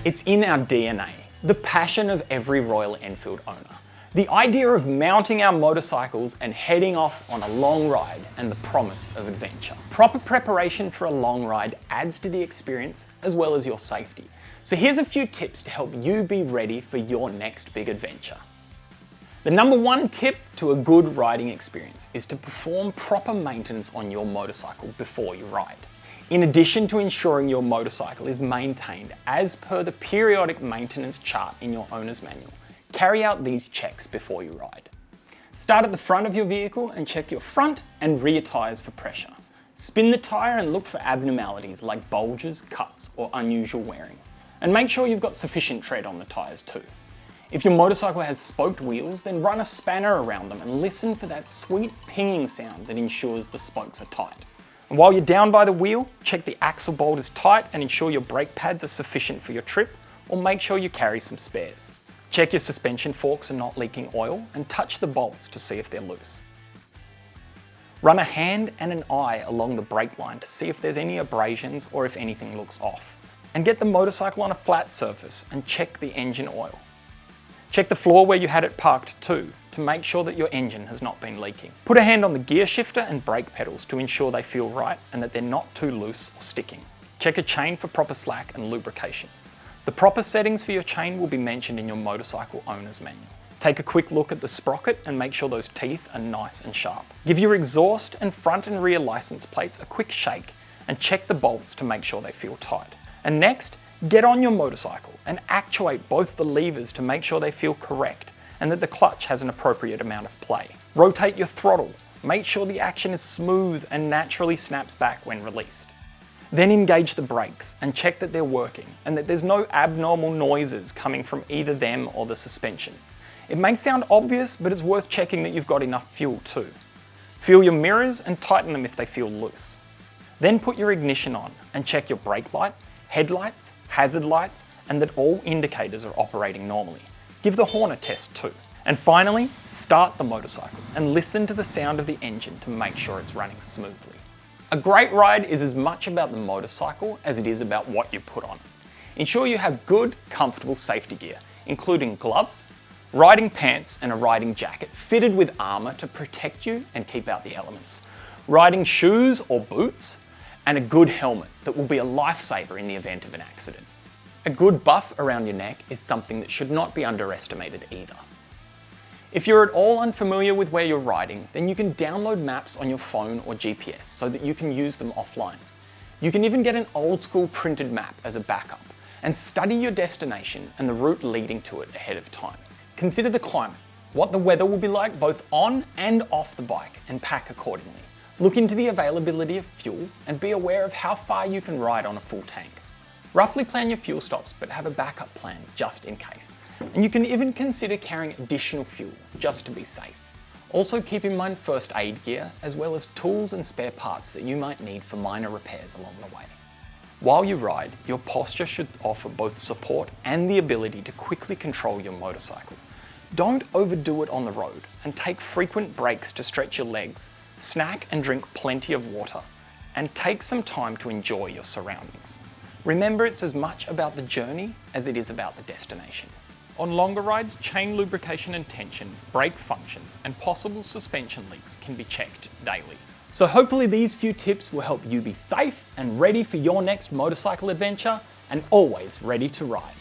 It's in our DNA, the passion of every Royal Enfield owner. The idea of mounting our motorcycles and heading off on a long ride and the promise of adventure. Proper preparation for a long ride adds to the experience as well as your safety. So here's a few tips to help you be ready for your next big adventure. The number one tip to a good riding experience is to perform proper maintenance on your motorcycle before you ride. In addition to ensuring your motorcycle is maintained as per the periodic maintenance chart in your owner's manual, carry out these checks before you ride. Start at the front of your vehicle and check your front and rear tyres for pressure. Spin the tyre and look for abnormalities like bulges, cuts, or unusual wearing. And make sure you've got sufficient tread on the tyres too. If your motorcycle has spoked wheels, then run a spanner around them and listen for that sweet pinging sound that ensures the spokes are tight. And while you're down by the wheel, check the axle bolt is tight and ensure your brake pads are sufficient for your trip, or make sure you carry some spares. Check your suspension forks are not leaking oil and touch the bolts to see if they're loose. Run a hand and an eye along the brake line to see if there's any abrasions or if anything looks off. And get the motorcycle on a flat surface and check the engine oil. Check the floor where you had it parked too, to make sure that your engine has not been leaking. Put a hand on the gear shifter and brake pedals to ensure they feel right and that they're not too loose or sticking. Check a chain for proper slack and lubrication. The proper settings for your chain will be mentioned in your motorcycle owner's manual. Take a quick look at the sprocket and make sure those teeth are nice and sharp. Give your exhaust and front and rear license plates a quick shake and check the bolts to make sure they feel tight. And next, get on your motorcycle and actuate both the levers to make sure they feel correct and that the clutch has an appropriate amount of play. Rotate your throttle. Make sure the action is smooth and naturally snaps back when released. Then engage the brakes and check that they're working and that there's no abnormal noises coming from either them or the suspension. It may sound obvious, but it's worth checking that you've got enough fuel too. Feel your mirrors and tighten them if they feel loose. Then put your ignition on and check your brake light, headlights, hazard lights, and that all indicators are operating normally. Give the horn a test too. And finally, start the motorcycle and listen to the sound of the engine to make sure it's running smoothly. A great ride is as much about the motorcycle as it is about what you put on. Ensure you have good, comfortable safety gear, including gloves, riding pants and a riding jacket fitted with armour to protect you and keep out the elements, riding shoes or boots, and a good helmet that will be a lifesaver in the event of an accident. A good buff around your neck is something that should not be underestimated either. If you're at all unfamiliar with where you're riding, then you can download maps on your phone or GPS so that you can use them offline. You can even get an old school printed map as a backup and study your destination and the route leading to it ahead of time. Consider the climate, what the weather will be like both on and off the bike, and pack accordingly. Look into the availability of fuel and be aware of how far you can ride on a full tank. Roughly plan your fuel stops, but have a backup plan just in case. And you can even consider carrying additional fuel just to be safe. Also keep in mind first aid gear as well as tools and spare parts that you might need for minor repairs along the way. While you ride, your posture should offer both support and the ability to quickly control your motorcycle. Don't overdo it on the road and take frequent breaks to stretch your legs, snack and drink plenty of water, and take some time to enjoy your surroundings. Remember, it's as much about the journey as it is about the destination. On longer rides, chain lubrication and tension, brake functions, and possible suspension leaks can be checked daily. So hopefully these few tips will help you be safe and ready for your next motorcycle adventure, and always ready to ride.